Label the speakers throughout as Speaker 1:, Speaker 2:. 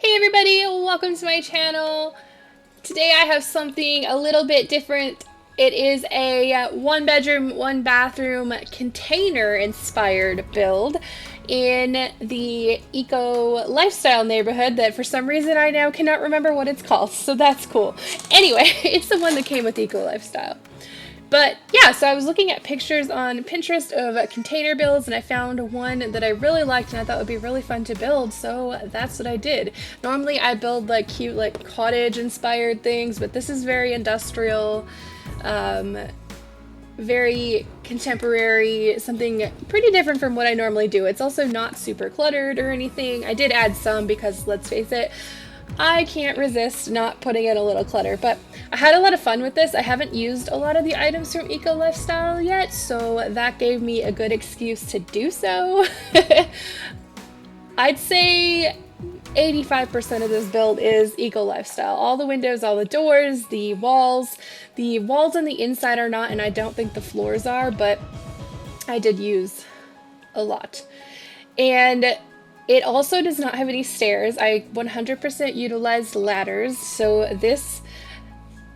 Speaker 1: Hey everybody, welcome to my channel. Today I have something a little bit different. It is a one bedroom, one bathroom container inspired build in the eco lifestyle neighborhood that for some reason I now cannot remember what it's called, so that's cool. Anyway, it's the one that came with eco lifestyle. But yeah, so I was looking at pictures on Pinterest of container builds and I found one that I really liked and I thought would be really fun to build, so that's what I did. Normally I build like cute like cottage inspired things, but this is very industrial, very contemporary, something pretty different from what I normally do. It's also not super cluttered or anything. I did add some because let's face it, I can't resist not putting in a little clutter, but I had a lot of fun with this. I haven't used a lot of the items from Eco Lifestyle yet, so that gave me a good excuse to do so. I'd say 85% of this build is Eco Lifestyle. All the windows, all the doors, the walls. The walls on the inside are not, and I don't think the floors are, but I did use a lot. And it also does not have any stairs. I 100% utilized ladders, so this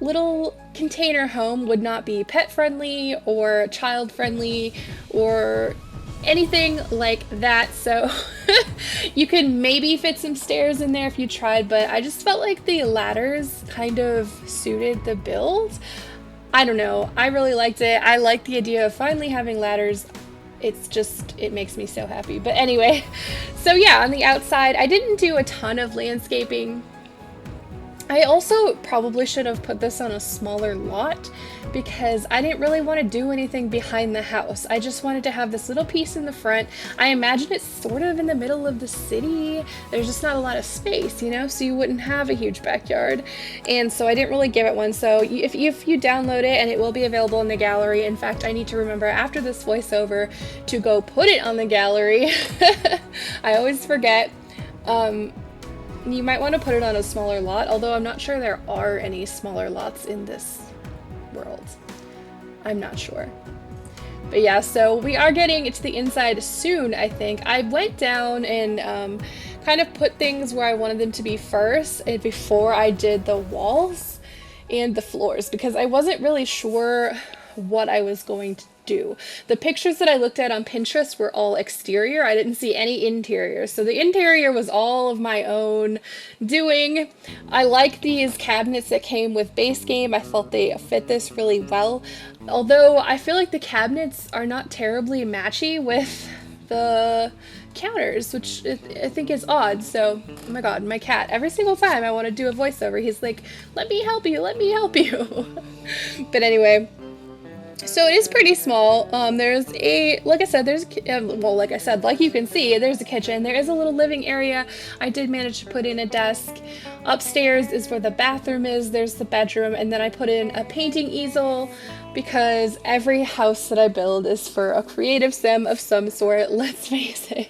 Speaker 1: little container home would not be pet friendly or child friendly or anything like that. So you could maybe fit some stairs in there if you tried, but I just felt like the ladders kind of suited the build. I don't know. I really liked it. I like the idea of finally having ladders. It makes me so happy. But anyway, so yeah, on the outside, I didn't do a ton of landscaping. I also probably should have put this on a smaller lot because I didn't really want to do anything behind the house. I just wanted to have this little piece in the front. I imagine it's sort of in the middle of the city. There's just not a lot of space, you know, so you wouldn't have a huge backyard. And so I didn't really give it one. So if you download it, and it will be available in the gallery. In fact, I need to remember after this voiceover to go put it on the gallery. I always forget. You might want to put it on a smaller lot, although I'm not sure there are any smaller lots in this world. I'm not sure. But yeah, so we are getting to the inside soon, I think. I went down and kind of put things where I wanted them to be first before I did the walls and the floors because I wasn't really sure what I was going to do. The pictures that I looked at on Pinterest were all exterior. I didn't see any interior. So the interior was all of my own doing. I like these cabinets that came with base game. I felt they fit this really well. Although I feel like the cabinets are not terribly matchy with the counters, which I think is odd. So, oh my god, my cat, every single time I want to do a voiceover, he's like, let me help you, let me help you. But anyway, so it is pretty small. There's a, like I said, like you can see, there's a kitchen. There is a little living area. I did manage to put in a desk. Upstairs is where the bathroom is. There's the bedroom. And then I put in a painting easel because every house that I build is for a creative sim of some sort, let's face it.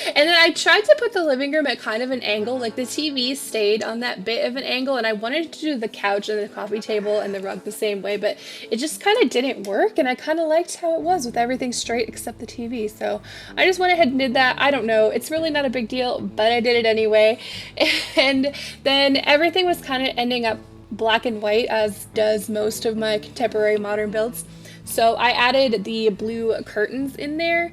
Speaker 1: And then I tried to put the living room at kind of an angle, like the TV stayed on that bit of an angle, and I wanted to do the couch and the coffee table and the rug the same way, but it just kind of didn't work, and I kind of liked how it was with everything straight except the TV, so I just went ahead and did that. I don't know, it's really not a big deal, but I did it anyway. And then everything was kind of ending up black and white, as does most of my contemporary modern builds. So I added the blue curtains in there.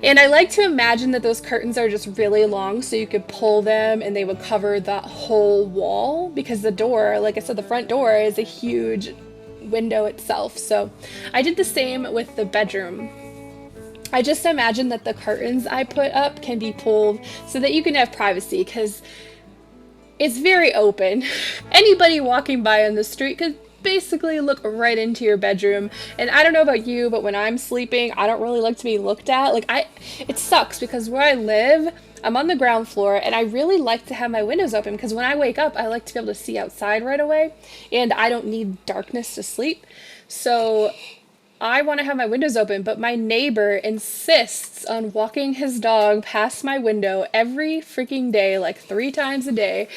Speaker 1: And I like to imagine that those curtains are just really long so you could pull them and they would cover that whole wall, because the door, like I said, the front door is a huge window itself. So I did the same with the bedroom. I just imagine that the curtains I put up can be pulled so that you can have privacy, because it's very open. Anybody walking by on the street could basically look right into your bedroom. And I don't know about you, but when I'm sleeping, I don't really like to be looked at. It sucks because where I live, I'm on the ground floor, and I really like to have my windows open because when I wake up, I like to be able to see outside right away, and I don't need darkness to sleep. So I want to have my windows open, but my neighbor insists on walking his dog past my window every freaking day, like 3 times a day.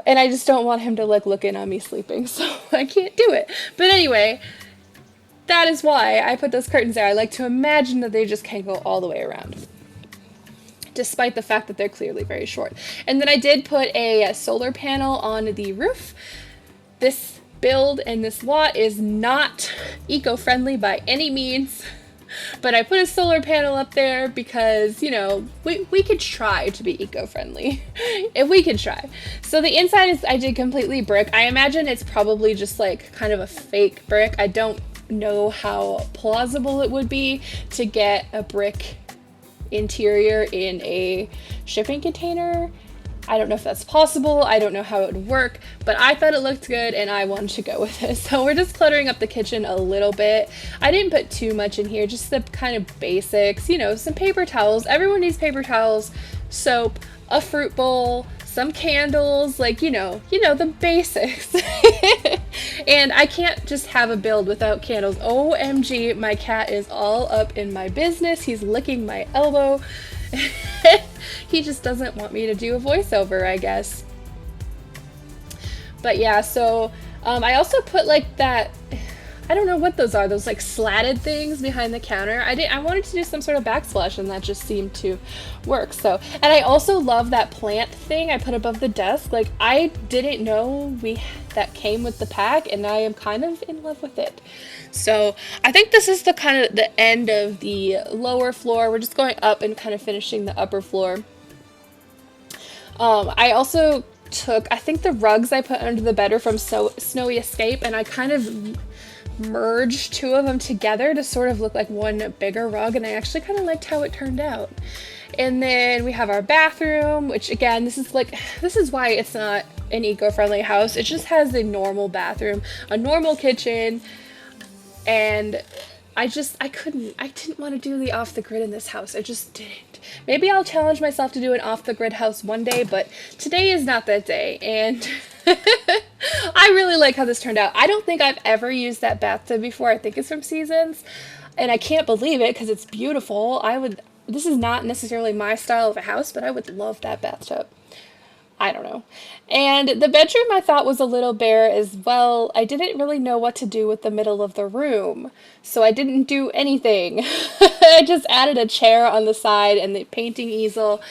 Speaker 1: And I just don't want him to look in on me sleeping, so I can't do it. But anyway, that is why I put those curtains there. I like to imagine that they just can't go all the way around. despite the fact that they're clearly very short. And then I did put a solar panel on the roof. This build and this lot is not eco-friendly by any means, but I put a solar panel up there because, you know, we could try to be eco-friendly if we could try. So the inside is, I did completely brick. I imagine it's probably just like kind of a fake brick. I don't know how plausible it would be to get a brick interior in a shipping container. I don't know if that's possible. I don't know how it would work, but I thought it looked good and I wanted to go with it. So we're just cluttering up the kitchen a little bit. I didn't put too much in here, just the kind of basics, you know, some paper towels. Everyone needs paper towels, soap, a fruit bowl, some candles, like, you know, the basics. And I can't just have a build without candles. OMG, my cat is all up in my business. He's licking my elbow. He just doesn't want me to do a voiceover, I guess. But yeah, so I also put like that, I don't know what those are, those like slatted things behind the counter. I wanted to do some sort of backsplash and that just seemed to work. So, and I also love that plant thing I put above the desk. Like, I didn't know that came with the pack and I am kind of in love with it. So I think this is the kind of the end of the lower floor. We're just going up and kind of finishing the upper floor. I also took, I think the rugs I put under the bed are from Snowy Escape, and I kind of merged two of them together to sort of look like one bigger rug, and I actually kind of liked how it turned out. And then we have our bathroom, which again, this is why it's not an eco-friendly house. It just has a normal bathroom, a normal kitchen, and I didn't want to do the off the grid in this house. I just didn't. Maybe I'll challenge myself to do an off the grid house one day, but today is not that day. And I really like how this turned out. I don't think I've ever used that bathtub before. I think it's from Seasons, and I can't believe it because it's beautiful. This is not necessarily my style of a house, but I would love that bathtub. I don't know. And the bedroom I thought was a little bare as well. I didn't really know what to do with the middle of the room, so I didn't do anything. I just added a chair on the side and the painting easel,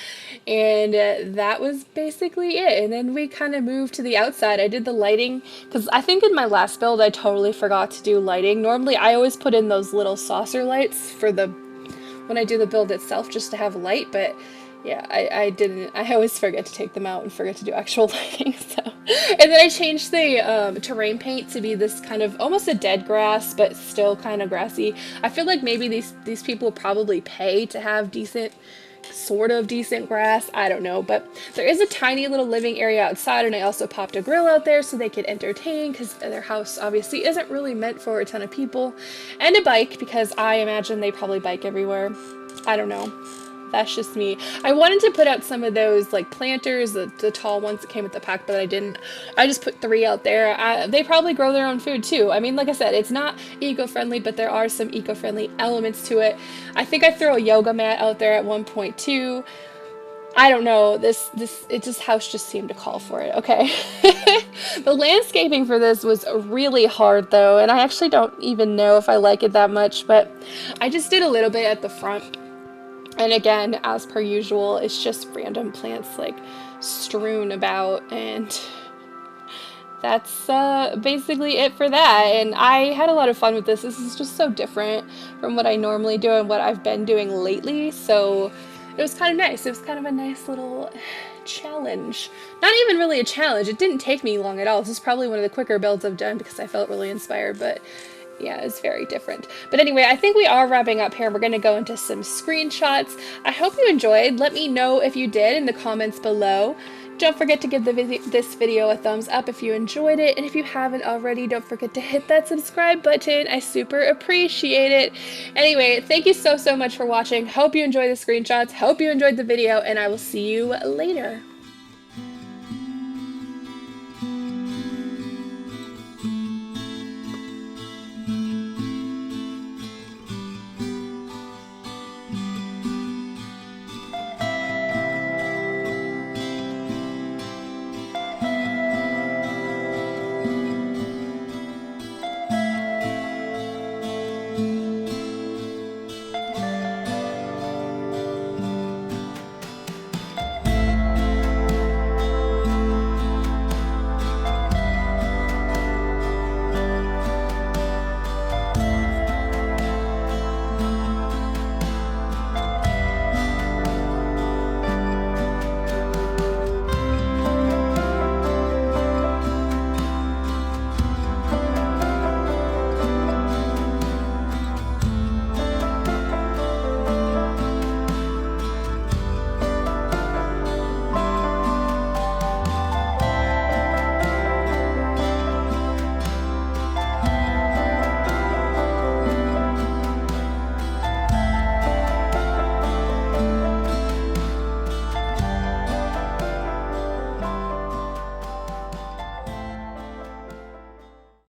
Speaker 1: and that was basically it. And then we kind of moved to the outside. I did the lighting, because I think in my last build I totally forgot to do lighting. Normally I always put in those little saucer lights for when I do the build itself, just to have light, but yeah, I didn't. I always forget to take them out and forget to do actual lighting. So, and then I changed the terrain paint to be this kind of almost a dead grass, but still kind of grassy. I feel like maybe these people probably pay to have sort of decent grass. I don't know, but there is a tiny little living area outside, and I also popped a grill out there so they could entertain, because their house obviously isn't really meant for a ton of people, and a bike, because I imagine they probably bike everywhere. I don't know. That's just me. I wanted to put out some of those like planters, the tall ones that came with the pack, but I didn't. I just put 3 out there. They probably grow their own food too. I mean, like I said, it's not eco-friendly, but there are some eco-friendly elements to it. I think I threw a yoga mat out there at one point too. I don't know. This house just seemed to call for it. Okay. The landscaping for this was really hard though, and I actually don't even know if I like it that much, but I just did a little bit at the front. And again, as per usual, it's just random plants like strewn about, and that's basically it for that. And I had a lot of fun with this. This is just so different from what I normally do and what I've been doing lately, so it was kind of nice. It was kind of a nice little challenge. Not even really a challenge. It didn't take me long at all. This is probably one of the quicker builds I've done because I felt really inspired, but yeah, it's very different. But anyway, I think we are wrapping up here. We're going to go into some screenshots. I hope you enjoyed. Let me know if you did in the comments below. Don't forget to give this video a thumbs up if you enjoyed it. And if you haven't already, don't forget to hit that subscribe button. I super appreciate it. Anyway, thank you so much for watching. Hope you enjoyed the screenshots. Hope you enjoyed the video, and I will see you later.